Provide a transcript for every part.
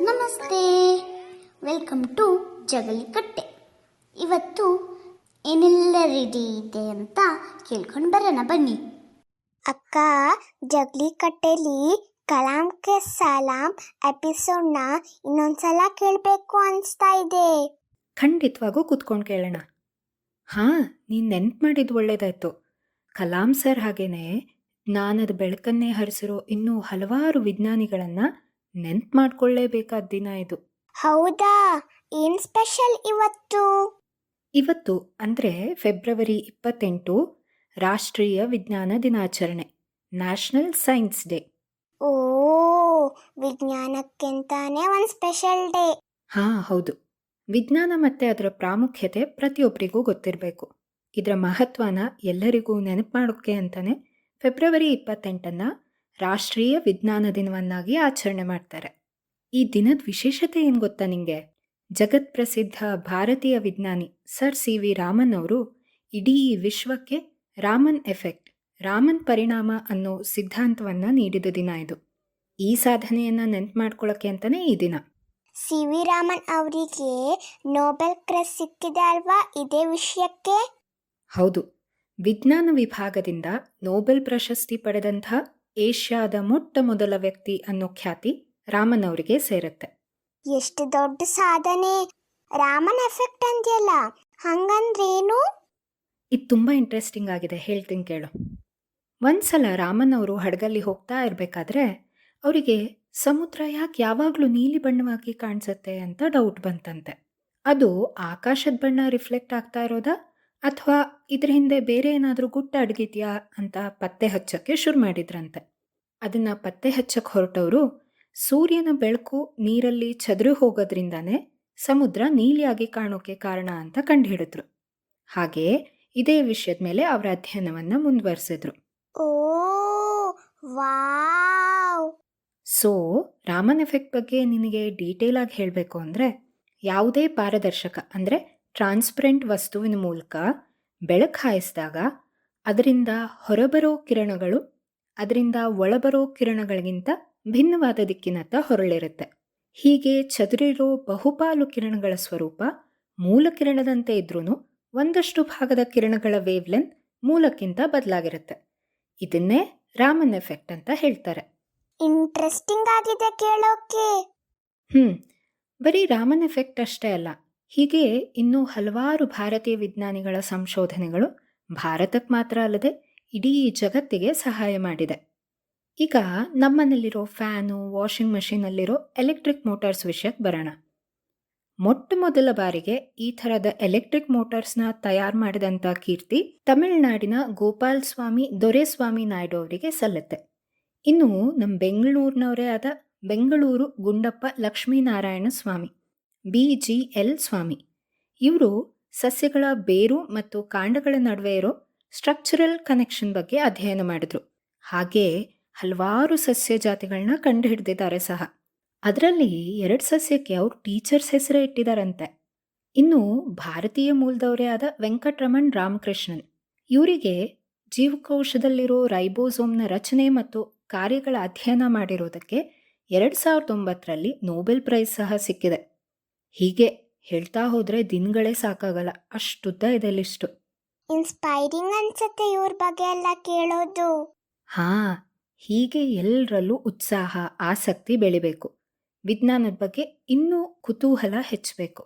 ನಮಸ್ತೆ, welcome to ಜಗಲಿಕಟ್ಟೆ. ಇವತ್ತು ಏನೆಲ್ಲ ರೆಡಿ ಇದೆ ಅಂತ ಕೇಳ್ಕೊಂಡು ಬರೋಣ ಬನ್ನಿ. ಅಕ್ಕ, ಜಗಲಿಕಟ್ಟೆಲಿ ಕಲಾಂ ಕೆ ಸಲಾಂ ಎಪಿಸೋಡ್ನ ಇನ್ನೊಂದ್ಸಲ ಕೇಳಬೇಕು ಅನಿಸ್ತಾ ಇದೆ. ಖಂಡಿತವಾಗೂ ಕೂತ್ಕೊಂಡು ಕೇಳೋಣ. ನೀನು ನೆನ್ಪು ಮಾಡಿದ್ದು ಒಳ್ಳೇದಾಯ್ತು. ಕಲಾಂ ಸರ್ ಹಾಗೇನೆ ಜ್ಞಾನದ ಬೆಳಕನ್ನೇ ಹರಿಸಿರೋ ಇನ್ನೂ ಹಲವಾರು ವಿಜ್ಞಾನಿಗಳನ್ನು ನೆನ್ಪು ಮಾಡ್ಕೊಳ್ಳೇಬೇಕಾದ ದಿನ ಇದು. ಹೌದಾ? ಏನ್ ಸ್ಪೆಷಲ್ ಇವತ್ತು? ಇವತ್ತು ಅಂದರೆ ಫೆಬ್ರವರಿ 28 ರಾಷ್ಟ್ರೀಯ ವಿಜ್ಞಾನ ದಿನಾಚರಣೆ, ನ್ಯಾಷನಲ್ ಸೈನ್ಸ್ ಡೇ. ಓ, ವಿಜ್ಞಾನಕ್ಕೆಂತಾನೆ ಒಂದು ಸ್ಪೆಷಲ್ ಡೇ. ಹೌದು. ವಿಜ್ಞಾನ ಮತ್ತು ಅದರ ಪ್ರಾಮುಖ್ಯತೆ ಪ್ರತಿಯೊಬ್ಬರಿಗೂ ಗೊತ್ತಿರಬೇಕು. ಇದರ ಮಹತ್ವನ ಎಲ್ಲರಿಗೂ ನೆನಪು ಮಾಡೋಕ್ಕೆ ಅಂತಲೇ ಫೆಬ್ರವರಿ 28 ರಾಷ್ಟ್ರೀಯ ವಿಜ್ಞಾನ ದಿನವನ್ನಾಗಿ ಆಚರಣೆ ಮಾಡ್ತಾರೆ. ಈ ದಿನದ ವಿಶೇಷತೆ ಏನು ಗೊತ್ತಾ ನಿಮಗೆ? ಜಗತ್ಪ್ರಸಿದ್ಧ ಭಾರತೀಯ ವಿಜ್ಞಾನಿ ಸರ್ ಸಿ.ವಿ. ರಾಮನ್ ಅವರು ಇಡೀ ವಿಶ್ವಕ್ಕೆ ರಾಮನ್ ಎಫೆಕ್ಟ್, ರಾಮನ್ ಪರಿಣಾಮ ಅನ್ನೋ ಸಿದ್ಧಾಂತವನ್ನು ನೀಡಿದ ದಿನ ಇದು. ಈ ಸಾಧನೆಯನ್ನು ನೆನಪು ಮಾಡ್ಕೊಳ್ಳೋಕ್ಕೆ ಅಂತಲೇ ಈ ದಿನ. ಸಿ.ವಿ. ರಾಮನ್ ಅವರಿಗೆ ನೊಬೆಲ್ ಪ್ರೈಸ್ ಸಿಕ್ಕಿದೆ ಅಲ್ವಾ ಇದೇ ವಿಷಯಕ್ಕೆ? ಹೌದು. ವಿಜ್ಞಾನ ವಿಭಾಗದಿಂದ ನೊಬೆಲ್ ಪ್ರಶಸ್ತಿ ಪಡೆದಂಥ ಏಷ್ಯಾದ ಮೊಟ್ಟ ಮೊದಲ ವ್ಯಕ್ತಿ ಅನ್ನೋ ಖ್ಯಾತಿ ರಾಮನ್ ಅವರಿಗೆ ಸೇರುತ್ತೆ. ಎಷ್ಟು ದೊಡ್ಡ ಸಾಧನೆ! ರಾಮನ್ ಎಫೆಕ್ಟ್ ಅಂದ್ಯಲ್ಲ, ಹಂಗಂದ್ರೇನು? ಇದು ತುಂಬ ಇಂಟ್ರೆಸ್ಟಿಂಗ್ ಆಗಿದೆ, ಹೇಳ್ತೀನಿ ಕೇಳು. ಒಂದ್ಸಲ ರಾಮನ್ ಅವರು ಹಡಗಲ್ಲಿ ಹೋಗ್ತಾ ಇರಬೇಕಾದ್ರೆ ಅವರಿಗೆ ಸಮುದ್ರ ಯಾಕೆ ಯಾವಾಗಲೂ ನೀಲಿ ಬಣ್ಣವಾಗಿ ಕಾಣಿಸುತ್ತೆ ಅಂತ ಡೌಟ್ ಬಂತಂತೆ. ಅದು ಆಕಾಶದ ಬಣ್ಣ ರಿಫ್ಲೆಕ್ಟ್ ಆಗ್ತಾ ಇರೋದಾ ಅಥವಾ ಇದ್ರ ಹಿಂದೆ ಬೇರೆ ಏನಾದರೂ ಗುಟ್ಟ ಅಡಗಿದ್ಯಾ ಅಂತ ಪತ್ತೆ ಹಚ್ಚೋಕ್ಕೆ ಶುರು ಮಾಡಿದ್ರಂತೆ. ಅದನ್ನು ಪತ್ತೆ ಹಚ್ಚಕ್ಕೆ ಹೊರಟವರು ಸೂರ್ಯನ ಬೆಳಕು ನೀರಲ್ಲಿ ಚದುರಿ ಹೋಗೋದ್ರಿಂದಾನೇ ಸಮುದ್ರ ನೀಲಿಯಾಗಿ ಕಾಣೋಕೆ ಕಾರಣ ಅಂತ ಕಂಡುಹಿಡಿದ್ರು. ಹಾಗೆಯೇ ಇದೇ ವಿಷಯದ ಮೇಲೆ ಅವರ ಅಧ್ಯಯನವನ್ನು ಮುಂದುವರಿಸಿದ್ರು. ಓ ವಾವ್! ರಾಮನ್ ಎಫೆಕ್ಟ್ ಬಗ್ಗೆ ನಿನಗೆ ಡೀಟೇಲ್ ಆಗಿ ಹೇಳಬೇಕು ಅಂದರೆ, ಯಾವುದೇ ಪಾರದರ್ಶಕ ಅಂದರೆ ಟ್ರಾನ್ಸ್ಪರೆಂಟ್ ವಸ್ತುವಿನ ಮೂಲಕ ಬೆಳಕು ಹಾಯಿಸಿದಾಗ ಅದರಿಂದ ಹೊರಬರೋ ಕಿರಣಗಳು ಅದರಿಂದ ಒಳಬರೋ ಕಿರಣಗಳಿಗಿಂತ ಭಿನ್ನವಾದ ದಿಕ್ಕಿನತ್ತ ಹೊರಳಿರುತ್ತೆ. ಹೀಗೆ ಚದುರಿರೋ ಬಹುಪಾಲು ಕಿರಣಗಳ ಸ್ವರೂಪ ಮೂಲ ಕಿರಣದಂತೆ ಇದ್ರೂ ಒಂದಷ್ಟು ಭಾಗದ ಕಿರಣಗಳ ವೇವ್ಲೆಂತ್ ಮೂಲಕ್ಕಿಂತ ಬದಲಾಗಿರುತ್ತೆ. ಇದನ್ನೇ ರಾಮನ್ ಎಫೆಕ್ಟ್ ಅಂತ ಹೇಳ್ತಾರೆ. ಇಂಟ್ರೆಸ್ಟಿಂಗ್ ಆಗಿದೆ ಕೇಳೋಕೆ. ಬರೀ ರಾಮನ್ ಎಫೆಕ್ಟ್ ಅಷ್ಟೇ ಅಲ್ಲ, ಹೀಗೆ ಇನ್ನೂ ಹಲವಾರು ಭಾರತೀಯ ವಿಜ್ಞಾನಿಗಳ ಸಂಶೋಧನೆಗಳು ಭಾರತಕ್ಕೆ ಮಾತ್ರ ಅಲ್ಲದೆ ಇಡೀ ಜಗತ್ತಿಗೆ ಸಹಾಯ ಮಾಡಿದೆ. ಈಗ ನಮ್ಮನೇಲಿರೋ ಫ್ಯಾನು, ವಾಷಿಂಗ್ ಮಷೀನಲ್ಲಿರೋ ಎಲೆಕ್ಟ್ರಿಕ್ ಮೋಟಾರ್ಸ್ ವಿಷಯಕ್ಕೆ ಬರೋಣ. ಮೊಟ್ಟ ಮೊದಲ ಬಾರಿಗೆ ಈ ಥರದ ಎಲೆಕ್ಟ್ರಿಕ್ ಮೋಟಾರ್ಸ್ನ ತಯಾರು ಮಾಡಿದಂಥ ಕೀರ್ತಿ ತಮಿಳುನಾಡಿನ ಗೋಪಾಲ್ ಸ್ವಾಮಿ ದೊರೆಸ್ವಾಮಿ ನಾಯ್ಡು ಅವರಿಗೆ ಸಲ್ಲುತ್ತೆ. ಇನ್ನು ನಮ್ಮ ಬೆಂಗಳೂರಿನವರೇ ಆದ ಬೆಂಗಳೂರು ಗುಂಡಪ್ಪ ಲಕ್ಷ್ಮೀನಾರಾಯಣ ಸ್ವಾಮಿ BGL ಸ್ವಾಮಿ, ಇವರು ಸಸ್ಯಗಳ ಬೇರು ಮತ್ತು ಕಾಂಡಗಳ ನಡುವೆ ಇರೋ ಸ್ಟ್ರಕ್ಚರಲ್ ಕನೆಕ್ಷನ್ ಬಗ್ಗೆ ಅಧ್ಯಯನ ಮಾಡಿದ್ರು. ಹಾಗೇ ಹಲವಾರು ಸಸ್ಯ ಜಾತಿಗಳನ್ನ ಕಂಡುಹಿಡಿದಿದ್ದಾರೆ ಸಹ. ಅದರಲ್ಲಿ 2 ಸಸ್ಯಕ್ಕೆ ಅವರು ಟೀಚರ್ಸ್ ಹೆಸರೇ ಇಟ್ಟಿದ್ದಾರಂತೆ. ಇನ್ನು ಭಾರತೀಯ ಮೂಲದವರೇ ಆದ ವೆಂಕಟರಮಣ್ ರಾಮಕೃಷ್ಣನ್, ಇವರಿಗೆ ಜೀವಕೋಶದಲ್ಲಿರೋ ರೈಬೋಸೋಮ್ನ ರಚನೆ ಮತ್ತು ಕಾರ್ಯಗಳ ಅಧ್ಯಯನ ಮಾಡಿರೋದಕ್ಕೆ 2009ರಲ್ಲಿ ನೊಬೆಲ್ ಪ್ರೈಸ್ ಸಹ ಸಿಕ್ಕಿದೆ. ಹೀಗೆ ಹೇಳ್ತಾ ಹೋದರೆ ದಿನಗಳೇ ಸಾಕಾಗಲ್ಲ, ಅಷ್ಟುದ್ದ ಇದೆ ಲಿಸ್ಟು. ಇನ್ಸ್ಪೈರಿಂಗ್ ಅನ್ಸುತ್ತೆ ಇವ್ರ ಬಗ್ಗೆ ಎಲ್ಲ ಕೇಳೋದು. ಹೀಗೆ ಎಲ್ಲರಲ್ಲೂ ಉತ್ಸಾಹ, ಆಸಕ್ತಿ ಬೆಳಿಬೇಕು. ವಿಜ್ಞಾನದ ಬಗ್ಗೆ ಇನ್ನೂ ಕುತೂಹಲ ಹೆಚ್ಚಬೇಕು.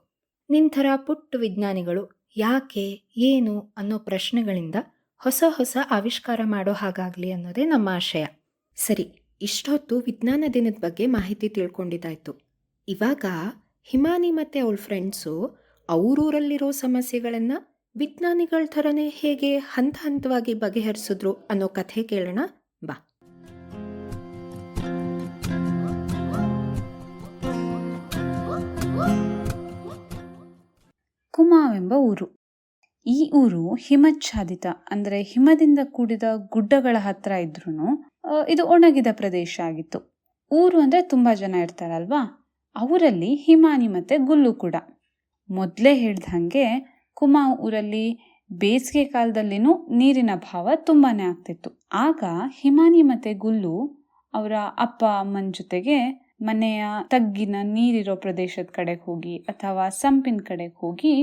ನಿಂಥರ ಪುಟ್ಟ ವಿಜ್ಞಾನಿಗಳು ಯಾಕೆ, ಏನು ಅನ್ನೋ ಪ್ರಶ್ನೆಗಳಿಂದ ಹೊಸ ಹೊಸ ಆವಿಷ್ಕಾರ ಮಾಡೋ ಹಾಗಾಗಲಿ ಅನ್ನೋದೇ ನಮ್ಮ ಆಶಯ. ಸರಿ, ಇಷ್ಟೊತ್ತು ವಿಜ್ಞಾನ ದಿನದ ಬಗ್ಗೆ ಮಾಹಿತಿ ತಿಳ್ಕೊಂಡಿದ್ದಾಯ್ತು. ಇವಾಗ ಹಿಮಾನಿ ಮತ್ತು ಅವಳ ಫ್ರೆಂಡ್ಸು ಅವರೂರಲ್ಲಿರೋ ಸಮಸ್ಯೆಗಳನ್ನು ವಿಜ್ಞಾನಿಗಳ ಥರನೇ ಹೇಗೆ ಹಂತ ಹಂತವಾಗಿ ಬಗೆಹರಿಸಿದ್ರು ಅನ್ನೋ ಕಥೆ ಕೇಳೋಣ ಬಾ. ಕುಮಾವೆಂಬ ಊರು. ಈ ಊರು ಹಿಮಚ್ಛಾದಿತ ಅಂದರೆ ಹಿಮದಿಂದ ಕೂಡಿದ ಗುಡ್ಡಗಳ ಹತ್ರ ಇದ್ರೂ ಇದು ಒಣಗಿದ ಪ್ರದೇಶ ಆಗಿತ್ತು. ಊರು ಅಂದರೆ ತುಂಬ ಜನ ಇರ್ತಾರಲ್ವಾ, ಅವರಲ್ಲಿ ಹಿಮಾನಿ ಮತ್ತು ಗುಲ್ಲು ಕೂಡ. ಮೊದಲೇ ಹೇಳ್ದಂಗೆ ಕುಮಾವ್ ಊರಲ್ಲಿ ಬೇಸಿಗೆ ಕಾಲದಲ್ಲಿನೂ ನೀರಿನ ಅಭಾವ ತುಂಬಾನೇ ಆಗ್ತಿತ್ತು. ಆಗ ಹಿಮಾನಿ ಮತ್ತೆ ಗುಲ್ಲು ಅವರ ಅಪ್ಪ ಅಮ್ಮನ ಜೊತೆಗೆ ಮನೆಯ ತಗ್ಗಿನ ನೀರಿರೋ ಪ್ರದೇಶದ ಕಡೆಗೆ ಹೋಗಿ ಅಥವಾ ಸಂಪಿನ ಕಡೆಗೆ ಹೋಗಿ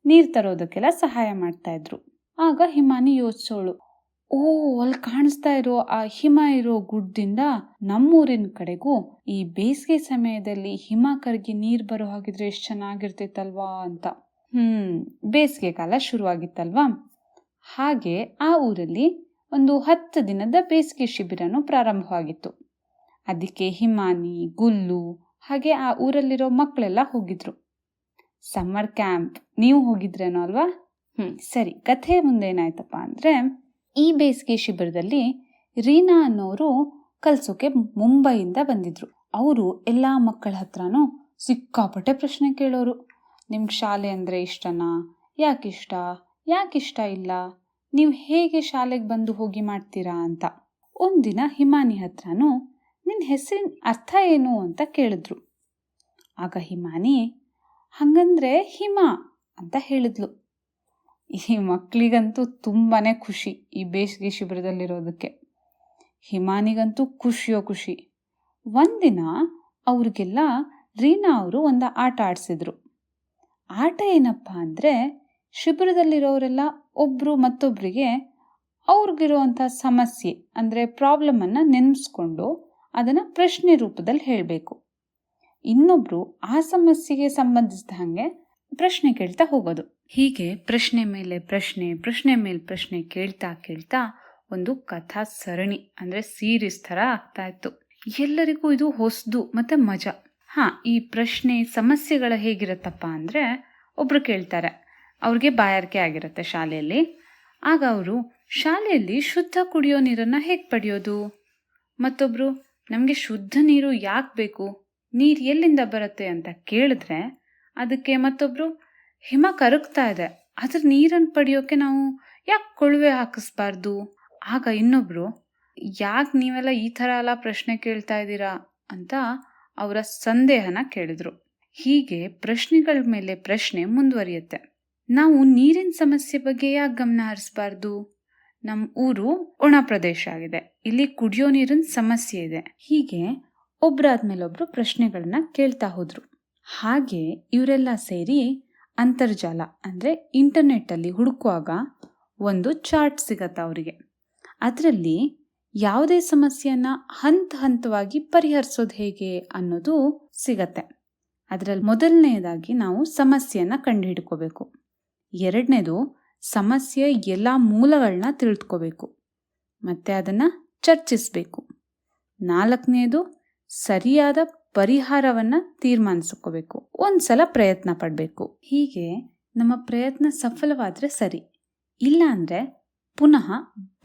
ನೀರು ತರೋದಕ್ಕೆಲ್ಲ ಸಹಾಯ ಮಾಡ್ತಾ ಇದ್ರು. ಆಗ ಹಿಮಾನಿ ಯೋಚಿಸೋಳು, ಓ, ಅಲ್ಲಿ ಕಾಣಿಸ್ತಾ ಇರೋ ಆ ಹಿಮ ಇರೋ ಗುಡ್ಡದಿಂದ ನಮ್ಮೂರಿನ ಕಡೆಗೂ ಈ ಬೇಸಿಗೆ ಸಮಯದಲ್ಲಿ ಹಿಮ ಕರಗಿ ನೀರ್ ಬರೋ ಹಾಗಿದ್ರೆ ಎಷ್ಟು ಚೆನ್ನಾಗಿರ್ತಿತ್ತಲ್ವಾ ಅಂತ. ಬೇಸಿಗೆ ಕಾಲ ಶುರುವಾಗಿತ್ತಲ್ವಾ. ಹಾಗೆ ಆ ಊರಲ್ಲಿ ಒಂದು 10 ದಿನದ ಬೇಸಿಗೆ ಶಿಬಿರನು ಪ್ರಾರಂಭವಾಗಿತ್ತು. ಅದಕ್ಕೆ ಹಿಮಾನಿ, ಗುಲ್ಲು ಹಾಗೆ ಆ ಊರಲ್ಲಿರೋ ಮಕ್ಕಳೆಲ್ಲ ಹೋಗಿದ್ರು. ಸಮ್ಮರ್ ಕ್ಯಾಂಪ್ ನೀವು ಹೋಗಿದ್ರೇನೋ ಅಲ್ವಾ? ಸರಿ, ಕಥೆ ಮುಂದೇನಾಯ್ತಪ್ಪ ಅಂದ್ರೆ, ಈ ಬೇಸಿಗೆ ಶಿಬಿರದಲ್ಲಿ ರೀನಾ ಅನ್ನೋರು ಕಲ್ಸೋಕೆ ಮುಂಬೈಯಿಂದ ಬಂದಿದ್ರು. ಅವರು ಎಲ್ಲಾ ಮಕ್ಕಳ ಹತ್ರನೂ ಸಿಕ್ಕಾಪಟ್ಟೆ ಪ್ರಶ್ನೆ ಕೇಳೋರು. ನಿಮ್ಗೆ ಶಾಲೆ ಅಂದ್ರೆ ಇಷ್ಟನಾ? ಯಾಕಿಷ್ಟ ಇಲ್ಲ? ನೀವು ಹೇಗೆ ಶಾಲೆಗೆ ಬಂದು ಹೋಗಿ ಮಾಡ್ತೀರಾ ಅಂತ. ಒಂದಿನ ಹಿಮಾನಿ ಹತ್ರನೂ ನಿನ್ನ ಹೆಸರಿನ ಅರ್ಥ ಏನು ಅಂತ ಕೇಳಿದ್ರು. ಆಗ ಹಿಮಾನಿ ಹಂಗಂದ್ರೆ ಹಿಮ ಅಂತ ಹೇಳಿದ್ಲು. ಈ ಮಕ್ಕಳಿಗಂತೂ ತುಂಬಾನೇ ಖುಷಿ ಈ ಬೇಸಿಗೆ ಶಿಬಿರದಲ್ಲಿರೋದಕ್ಕೆ. ಹಿಮಾನಿಗಂತೂ ಖುಷಿ. ಒಂದಿನ ಅವ್ರಿಗೆಲ್ಲ ರೀನಾ ಅವರು ಒಂದು ಆಟ ಆಡಿಸಿದ್ರು. ಆಟ ಏನಪ್ಪ ಅಂದ್ರೆ, ಶಿಬಿರದಲ್ಲಿರೋರೆಲ್ಲ ಒಬ್ರು ಮತ್ತೊಬ್ಬರಿಗೆ ಅವ್ರಿಗಿರುವಂಥ ಸಮಸ್ಯೆ ಅಂದ್ರೆ ಪ್ರಾಬ್ಲಮ್ ಅನ್ನ ನೆನೆಸ್ಕೊಂಡು ಅದನ್ನ ಪ್ರಶ್ನೆ ರೂಪದಲ್ಲಿ ಹೇಳಬೇಕು. ಇನ್ನೊಬ್ರು ಆ ಸಮಸ್ಯೆಗೆ ಸಂಬಂಧಿಸಿದ ಹಾಗೆ ಪ್ರಶ್ನೆ ಕೇಳ್ತಾ ಹೋಗೋದು. ಹೀಗೆ ಪ್ರಶ್ನೆ ಮೇಲೆ ಪ್ರಶ್ನೆ ಕೇಳ್ತಾ ಒಂದು ಕಥಾ ಸರಣಿ ಅಂದ್ರೆ ಸೀರೀಸ್ ತರ ಆಗ್ತಾ ಇತ್ತು. ಎಲ್ಲರಿಗೂ ಇದು ಹೊಸದು ಮತ್ತೆ ಮಜಾ. ಈ ಪ್ರಶ್ನೆ ಸಮಸ್ಯೆಗಳ ಹೇಗಿರತ್ತಪ್ಪ ಅಂದ್ರೆ, ಒಬ್ರು ಕೇಳ್ತಾರೆ, ಅವ್ರಿಗೆ ಬಾಯಾರಿಕೆ ಆಗಿರುತ್ತೆ ಶಾಲೆಯಲ್ಲಿ. ಆಗ ಅವರು ಶಾಲೆಯಲ್ಲಿ ಶುದ್ಧ ಕುಡಿಯೋ ನೀರನ್ನ ಹೇಗೆ ಪಡೆಯೋದು? ಮತ್ತೊಬ್ರು ನಮಗೆ ಶುದ್ಧ ನೀರು ಯಾಕೆ ಬೇಕು, ನೀರು ಎಲ್ಲಿಂದ ಬರುತ್ತೆ ಅಂತ ಕೇಳಿದ್ರೆ ಅದಕ್ಕೆ ಮತ್ತೊಬ್ರು ಹಿಮ ಕರಗ್ತಾ ಇದೆ, ಅದ್ರ ನೀರನ್ನು ಪಡೆಯೋಕೆ ನಾವು ಯಾಕೆ ಕೊಳವೆ ಹಾಕಿಸ್ಬಾರ್ದು? ಆಗ ಇನ್ನೊಬ್ರು ಯಾಕೆ ನೀವೆಲ್ಲ ಈ ಥರ ಎಲ್ಲ ಪ್ರಶ್ನೆ ಕೇಳ್ತಾ ಇದ್ದೀರಾ ಅಂತ ಅವರ ಸಂದೇಹನ ಕೇಳಿದ್ರು. ಹೀಗೆ ಪ್ರಶ್ನೆಗಳ ಮೇಲೆ ಪ್ರಶ್ನೆ ಮುಂದುವರಿಯುತ್ತೆ. ನಾವು ನೀರಿನ ಸಮಸ್ಯೆ ಬಗ್ಗೆ ಯಾಕೆ ಗಮನ ಹರಿಸಬಾರ್ದು? ನಮ್ಮ ಊರು ಒಣ ಪ್ರದೇಶ ಆಗಿದೆ, ಇಲ್ಲಿ ಕುಡಿಯೋ ನೀರಿನ ಸಮಸ್ಯೆ ಇದೆ. ಹೀಗೆ ಒಬ್ರಾದ್ಮೇಲೆ ಒಬ್ರು ಪ್ರಶ್ನೆಗಳನ್ನ ಕೇಳ್ತಾ ಹೋದ್ರು. ಹಾಗೆ ಇವರೆಲ್ಲ ಸೇರಿ ಅಂತರ್ಜಾಲ ಅಂದ್ರೆ ಇಂಟರ್ನೆಟ್ ಅಲ್ಲಿ ಹುಡುಕುವಾಗ ಒಂದು ಚಾರ್ಟ್ ಸಿಗತ್ತೆ ಅವರಿಗೆ. ಅದರಲ್ಲಿ ಯಾವುದೇ ಸಮಸ್ಯೆಯನ್ನ ಹಂತವಾಗಿ ಪರಿಹರಿಸೋದು ಹೇಗೆ ಅನ್ನೋದು ಸಿಗತ್ತೆ. ಅದರಲ್ಲಿ ಮೊದಲನೆಯದಾಗಿ ನಾವು ಸಮಸ್ಯೆಯನ್ನ ಕಂಡುಹಿಡ್ಕೋಬೇಕು. ಎರಡನೇದು ಸಮಸ್ಯೆಯ ಎಲ್ಲ ಮೂಲಗಳನ್ನ ತಿಳಿದುಕೋಬೇಕು, ಮತ್ತೆ ಅದನ್ನ ಚರ್ಚಿಸಬೇಕು. ನಾಲ್ಕನೇದು ಸರಿಯಾದ ಪರಿಹಾರವನ್ನ ತೀರ್ಮಾನಿಸ್ಕೋಬೇಕು. ಒಂದ್ಸಲ ಪ್ರಯತ್ನ ಪಡಬೇಕು. ಹೀಗೆ ನಮ್ಮ ಪ್ರಯತ್ನ ಸಫಲವಾದ್ರೆ ಸರಿ, ಇಲ್ಲ ಅಂದ್ರೆ ಪುನಃ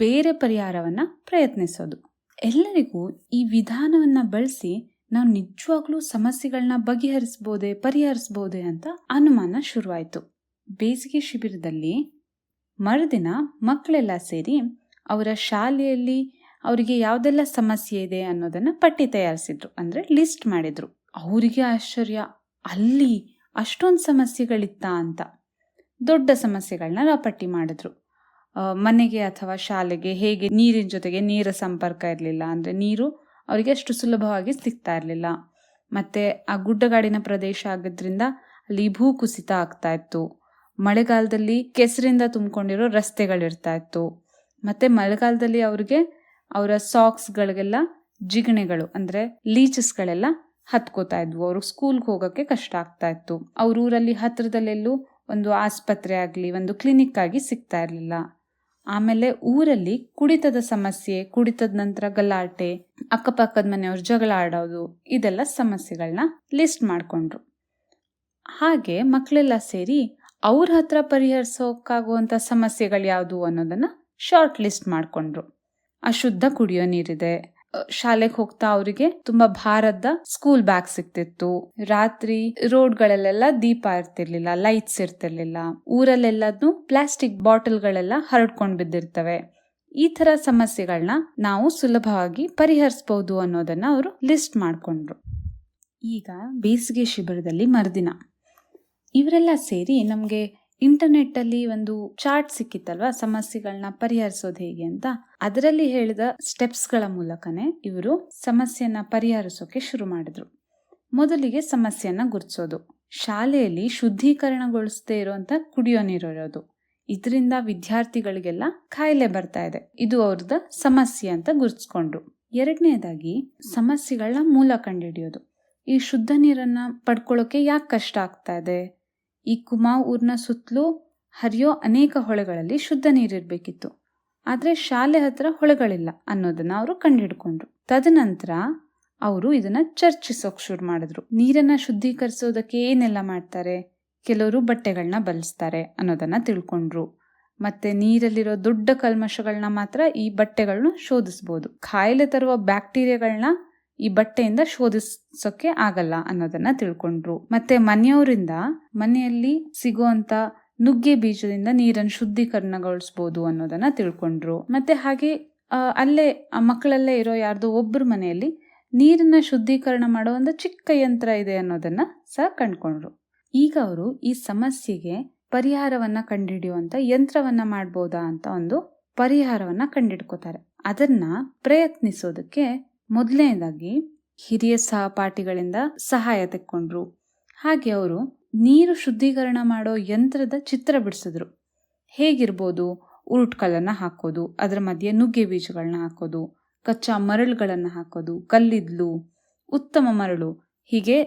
ಬೇರೆ ಪರಿಹಾರವನ್ನ ಪ್ರಯತ್ನಿಸೋದು. ಎಲ್ಲರಿಗೂ ಈ ವಿಧಾನವನ್ನ ಬಳಸಿ ನಾವು ನಿಜವಾಗ್ಲೂ ಸಮಸ್ಯೆಗಳನ್ನ ಪರಿಹರಿಸಬಹುದೇ ಅಂತ ಅನುಮಾನ ಶುರುವಾಯಿತು. ಬೇಸಿಗೆ ಶಿಬಿರದಲ್ಲಿ ಮರುದಿನ ಮಕ್ಕಳೆಲ್ಲ ಸೇರಿ ಅವರ ಶಾಲೆಯಲ್ಲಿ ಅವರಿಗೆ ಯಾವುದೆಲ್ಲ ಸಮಸ್ಯೆ ಇದೆ ಅನ್ನೋದನ್ನ ಪಟ್ಟಿ ತಯಾರಿಸಿದ್ರು, ಅಂದ್ರೆ ಲಿಸ್ಟ್ ಮಾಡಿದ್ರು. ಅವರಿಗೆ ಆಶ್ಚರ್ಯ, ಅಲ್ಲಿ ಅಷ್ಟೊಂದು ಸಮಸ್ಯೆಗಳಿತ್ತ ಅಂತ. ದೊಡ್ಡ ಸಮಸ್ಯೆಗಳನ್ನ ನಾವು ಪಟ್ಟಿ ಮಾಡಿದ್ರು. ಮನೆಗೆ ಅಥವಾ ಶಾಲೆಗೆ ಹೇಗೆ ನೀರಿನ ಜೊತೆಗೆ ನೀರ ಸಂಪರ್ಕ ಇರಲಿಲ್ಲ, ಅಂದ್ರೆ ನೀರು ಅವರಿಗೆ ಅಷ್ಟು ಸುಲಭವಾಗಿ ಸಿಗ್ತಾ ಇರಲಿಲ್ಲ. ಮತ್ತೆ ಆ ಗುಡ್ಡಗಾಡಿನ ಪ್ರದೇಶ ಆಗೋದ್ರಿಂದ ಅಲ್ಲಿ ಭೂಕುಸಿತ ಆಗ್ತಾ ಇತ್ತು. ಮಳೆಗಾಲದಲ್ಲಿ ಕೆಸರಿಂದ ತುಂಬಿಕೊಂಡಿರೋ ರಸ್ತೆಗಳಿರ್ತಾ ಇತ್ತು. ಮತ್ತೆ ಮಳೆಗಾಲದಲ್ಲಿ ಅವ್ರಿಗೆ ಅವರ ಸಾಕ್ಸ್ಗಳಿಗೆಲ್ಲ ಜಿಗಣೆಗಳು ಅಂದ್ರೆ ಲೀಚಸ್ಗಳೆಲ್ಲ ಹತ್ಕೋತಾ ಇದ್ವು. ಅವ್ರಿಗೆ ಸ್ಕೂಲ್ಗೆ ಹೋಗೋಕ್ಕೆ ಕಷ್ಟ ಆಗ್ತಾ ಇತ್ತು. ಅವ್ರ ಊರಲ್ಲಿ ಹತ್ರದಲ್ಲೆಲ್ಲೂ ಒಂದು ಆಸ್ಪತ್ರೆ ಆಗಲಿ ಒಂದು ಕ್ಲಿನಿಕ್ ಆಗಿ ಸಿಗ್ತಾ ಇರಲಿಲ್ಲ. ಆಮೇಲೆ ಊರಲ್ಲಿ ಕುಡಿತದ ಸಮಸ್ಯೆ, ಕುಡಿತದ ನಂತರ ಗಲಾಟೆ, ಅಕ್ಕಪಕ್ಕದ ಮನೆಯವ್ರ ಜಗಳ ಆಡೋದು, ಇದೆಲ್ಲ ಸಮಸ್ಯೆಗಳನ್ನ ಲಿಸ್ಟ್ ಮಾಡ್ಕೊಂಡ್ರು. ಹಾಗೆ ಮಕ್ಕಳೆಲ್ಲ ಸೇರಿ ಅವ್ರ ಹತ್ರ ಪರಿಹರಿಸೋಕ್ಕಾಗುವಂಥ ಸಮಸ್ಯೆಗಳು ಯಾವುದು ಅನ್ನೋದನ್ನ ಶಾರ್ಟ್ ಲಿಸ್ಟ್ ಮಾಡ್ಕೊಂಡ್ರು. ಅಶುದ್ಧ ಕುಡಿಯೋ ನೀರಿದೆ, ಶಾಲೆಗೆ ಹೋಗ್ತಾ ಅವರಿಗೆ ತುಂಬಾ ಭಾರದ ಸ್ಕೂಲ್ ಬ್ಯಾಗ್ ಸಿಗ್ತಿತ್ತು, ರಾತ್ರಿ ರೋಡ್ಗಳಲ್ಲೆಲ್ಲ ದೀಪ ಇರ್ತಿರ್ಲಿಲ್ಲ, ಲೈಟ್ಸ್ ಇರ್ತಿರ್ಲಿಲ್ಲ, ಊರಲ್ಲೆಲ್ಲದನ್ನು ಪ್ಲಾಸ್ಟಿಕ್ ಬಾಟಲ್ಗಳೆಲ್ಲ ಹರಡ್ಕೊಂಡು ಬಿದ್ದಿರ್ತವೆ. ಈ ತರ ಸಮಸ್ಯೆಗಳನ್ನ ನಾವು ಸುಲಭವಾಗಿ ಪರಿಹರಿಸಬಹುದು ಅನ್ನೋದನ್ನ ಅವರು ಲಿಸ್ಟ್ ಮಾಡ್ಕೊಂಡ್ರು. ಈಗ ಬೇಸಿಗೆ ಶಿಬಿರದಲ್ಲಿ ಮರುದಿನ ಇವರೆಲ್ಲ ಸೇರಿ ನಮಗೆ ಇಂಟರ್ನೆಟ್ಟಲ್ಲಿ ಒಂದು ಚಾರ್ಟ್ ಸಿಕ್ಕಿತ್ತಲ್ವಾ, ಸಮಸ್ಯೆಗಳನ್ನ ಪರಿಹರಿಸೋದು ಹೇಗೆ ಅಂತ. ಅದರಲ್ಲಿ ಹೇಳಿದ ಸ್ಟೆಪ್ಸ್ಗಳ ಮೂಲಕನೇ ಇವರು ಸಮಸ್ಯೆಯನ್ನ ಪರಿಹರಿಸೋಕೆ ಶುರು ಮಾಡಿದ್ರು. ಮೊದಲಿಗೆ ಸಮಸ್ಯೆಯನ್ನ ಗುರುತಿಸೋದು. ಶಾಲೆಯಲ್ಲಿ ಶುದ್ಧೀಕರಣಗೊಳಿಸದೇ ಇರುವಂತ ಕುಡಿಯೋ ನೀರು ಇರೋದು. ಇದರಿಂದ ವಿದ್ಯಾರ್ಥಿಗಳಿಗೆಲ್ಲ ಕಾಯಿಲೆ ಬರ್ತಾ ಇದೆ. ಇದು ಅವ್ರದ ಸಮಸ್ಯೆ ಅಂತ ಗುರುತಿಸ್ಕೊಂಡ್ರು. ಎರಡನೇದಾಗಿ ಸಮಸ್ಯೆಗಳನ್ನ ಮೂಲ ಕಂಡುಹಿಡಿಯೋದು. ಈ ಶುದ್ಧ ನೀರನ್ನ ಪಡ್ಕೊಳ್ಳೋಕೆ ಯಾಕೆ ಕಷ್ಟ ಆಗ್ತಾ ಇದೆ? ಈ ಕುಮಾವ್ ಊರ್ನ ಸುತ್ತಲೂ ಹರಿಯೋ ಅನೇಕ ಹೊಳೆಗಳಲ್ಲಿ ಶುದ್ಧ ನೀರಿರ್ಬೇಕಿತ್ತು, ಆದ್ರೆ ಶಾಲೆ ಹತ್ರ ಹೊಳೆಗಳಿಲ್ಲ ಅನ್ನೋದನ್ನ ಅವರು ಕಂಡುಹಿಡ್ಕೊಂಡ್ರು. ತದನಂತರ ಅವರು ಇದನ್ನ ಚರ್ಚಿಸೋಕ್ ಶುರು ಮಾಡಿದ್ರು. ನೀರನ್ನ ಶುದ್ಧೀಕರಿಸೋದಕ್ಕೆ ಏನೆಲ್ಲ ಮಾಡ್ತಾರೆ? ಕೆಲವರು ಬಟ್ಟೆಗಳನ್ನ ಬಳಸ್ತಾರೆ ಅನ್ನೋದನ್ನ ತಿಳ್ಕೊಂಡ್ರು. ಮತ್ತೆ ನೀರಲ್ಲಿರೋ ದೊಡ್ಡ ಕಲ್ಮಶಗಳನ್ನ ಮಾತ್ರ ಈ ಬಟ್ಟೆಗಳನ್ನ ಶೋಧಿಸಬಹುದು. ಕಾಯಿಲೆ ತರುವ ಬ್ಯಾಕ್ಟೀರಿಯಾಗಳನ್ನ ಈ ಬಟ್ಟೆಯಿಂದ ಶೋಧಿಸೋಕೆ ಆಗಲ್ಲ ಅನ್ನೋದನ್ನ ತಿಳ್ಕೊಂಡ್ರು. ಮತ್ತೆ ಮನೆಯಲ್ಲಿ ಸಿಗುವಂತ ನುಗ್ಗೆ ಬೀಜದಿಂದ ನೀರನ್ನು ಶುದ್ಧೀಕರಣಗೊಳಿಸಬಹುದು ಅನ್ನೋದನ್ನ ತಿಳ್ಕೊಂಡ್ರು. ಮತ್ತೆ ಹಾಗೆ ಅಲ್ಲೇ ಆ ಮಕ್ಕಳಲ್ಲೇ ಇರೋ ಯಾರ್ದೋ ಒಬ್ಬರ ಮನೆಯಲ್ಲಿ ನೀರನ್ನ ಶುದ್ಧೀಕರಣ ಮಾಡೋ ಒಂದು ಚಿಕ್ಕ ಯಂತ್ರ ಇದೆ ಅನ್ನೋದನ್ನ ಸಹ ಕಂಡ್ಕೊಂಡ್ರು. ಈಗ ಅವರು ಈ ಸಮಸ್ಯೆಗೆ ಪರಿಹಾರವನ್ನ ಕಂಡುಹಿಡಿಯುವಂತ ಯಂತ್ರವನ್ನ ಮಾಡ್ಬೋದಾ ಅಂತ ಒಂದು ಪರಿಹಾರವನ್ನ ಕಂಡುಹಿಡ್ಕೋತಾರೆ. ಅದನ್ನ ಪ್ರಯತ್ನಿಸೋದಕ್ಕೆ ಮೊದಲನೇದಾಗಿ ಹಿರಿಯ ಸಹಪಾಠಿಗಳಿಂದ ಸಹಾಯ ತೆಕ್ಕೊಂಡ್ರು. ಹಾಗೆ ಅವರು ನೀರು ಶುದ್ಧೀಕರಣ ಮಾಡೋ ಯಂತ್ರದ ಚಿತ್ರ ಬಿಡಿಸಿದ್ರು. ಹೇಗಿರ್ಬೋದು? ಉರುಟ್ಕಲ್ಲನ್ನ ಹಾಕೋದು, ಅದರ ಮಧ್ಯೆ ನುಗ್ಗೆ ಬೀಜಗಳನ್ನ ಹಾಕೋದು, ಕಚ್ಚಾ ಮರಳುಗಳನ್ನ ಹಾಕೋದು, ಕಲ್ಲಿದ್ಲು, ಉತ್ತಮ ಮರಳು, ಹೀಗೆ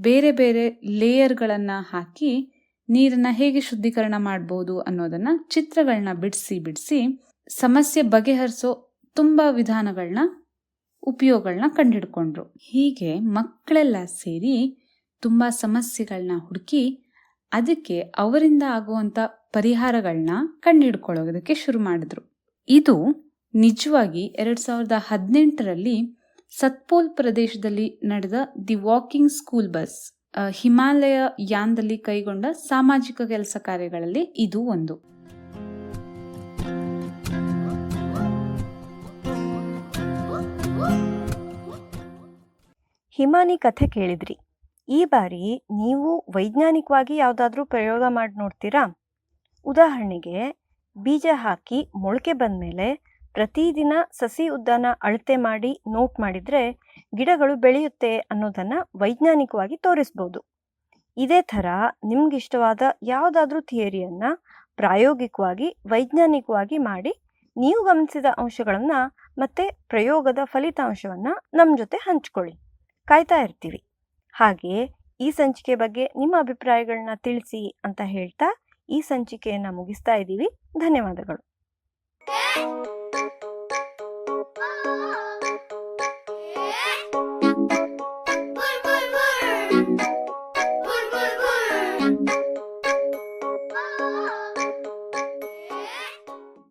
ಬೇರೆ ಬೇರೆ ಲೇಯರ್ಗಳನ್ನ ಹಾಕಿ ನೀರನ್ನ ಹೇಗೆ ಶುದ್ಧೀಕರಣ ಮಾಡಬಹುದು ಅನ್ನೋದನ್ನ ಚಿತ್ರಗಳನ್ನ ಬಿಡಿಸಿ ಸಮಸ್ಯೆ ಬಗೆಹರಿಸೋ ತುಂಬಾ ವಿಧಾನಗಳನ್ನ ಉಪಯೋಗಗಳನ್ನ ಕಂಡುಹಿಡ್ಕೊಂಡ್ರು. ಹೀಗೆ ಮಕ್ಕಳೆಲ್ಲ ಸೇರಿ ತುಂಬಾ ಸಮಸ್ಯೆಗಳನ್ನ ಹುಡುಕಿ ಅದಕ್ಕೆ ಅವರಿಂದ ಆಗುವಂತ ಪರಿಹಾರಗಳನ್ನ ಕಂಡುಹಿಡ್ಕೊಳ್ಳೋದಕ್ಕೆ ಶುರು ಮಾಡಿದ್ರು. ಇದು ನಿಜವಾಗಿ 2018ರಲ್ಲಿ ಸತ್ಪೋಲ್ ಪ್ರದೇಶದಲ್ಲಿ ನಡೆದ the walking school bus, Himalaya ಯಾನದಲ್ಲಿ ಕೈಗೊಂಡ ಸಾಮಾಜಿಕ ಕೆಲಸ ಕಾರ್ಯಗಳಲ್ಲಿ ಇದು ಒಂದು. ಹಿಮಾನಿ ಕಥೆ ಕೇಳಿದ್ರಿ. ಈ ಬಾರಿ ನೀವು ವೈಜ್ಞಾನಿಕವಾಗಿ ಯಾವುದಾದ್ರೂ ಪ್ರಯೋಗ ಮಾಡಿ ನೋಡ್ತೀರಾ? ಉದಾಹರಣೆಗೆ, ಬೀಜ ಹಾಕಿ ಮೊಳಕೆ ಬಂದಮೇಲೆ ಪ್ರತಿದಿನ ಸಸಿ ಉದ್ದನ ಅಳತೆ ಮಾಡಿ ನೋಟ್ ಮಾಡಿದರೆ ಗಿಡಗಳು ಬೆಳೆಯುತ್ತೆ ಅನ್ನೋದನ್ನು ವೈಜ್ಞಾನಿಕವಾಗಿ ತೋರಿಸ್ಬೋದು. ಇದೇ ಥರ ನಿಮ್ಗಿಷ್ಟವಾದ ಯಾವುದಾದ್ರೂ ಥಿಯರಿಯನ್ನು ಪ್ರಾಯೋಗಿಕವಾಗಿ ವೈಜ್ಞಾನಿಕವಾಗಿ ಮಾಡಿ ನೀವು ಗಮನಿಸಿದ ಅಂಶಗಳನ್ನು ಮತ್ತು ಪ್ರಯೋಗದ ಫಲಿತಾಂಶವನ್ನು ನಮ್ಮ ಜೊತೆ ಹಂಚ್ಕೊಳ್ಳಿ. ಕಾಯ್ತಾ ಇರ್ತೀವಿ. ಹಾಗೆಯೇ ಈ ಸಂಚಿಕೆ ಬಗ್ಗೆ ನಿಮ್ಮ ಅಭಿಪ್ರಾಯಗಳನ್ನ ತಿಳಿಸಿ ಅಂತ ಹೇಳ್ತಾ ಈ ಸಂಚಿಕೆಯನ್ನು ಮುಗಿಸ್ತಾ ಇದ್ದೀವಿ. ಧನ್ಯವಾದಗಳು. Bur bur bur. Bur bur bur.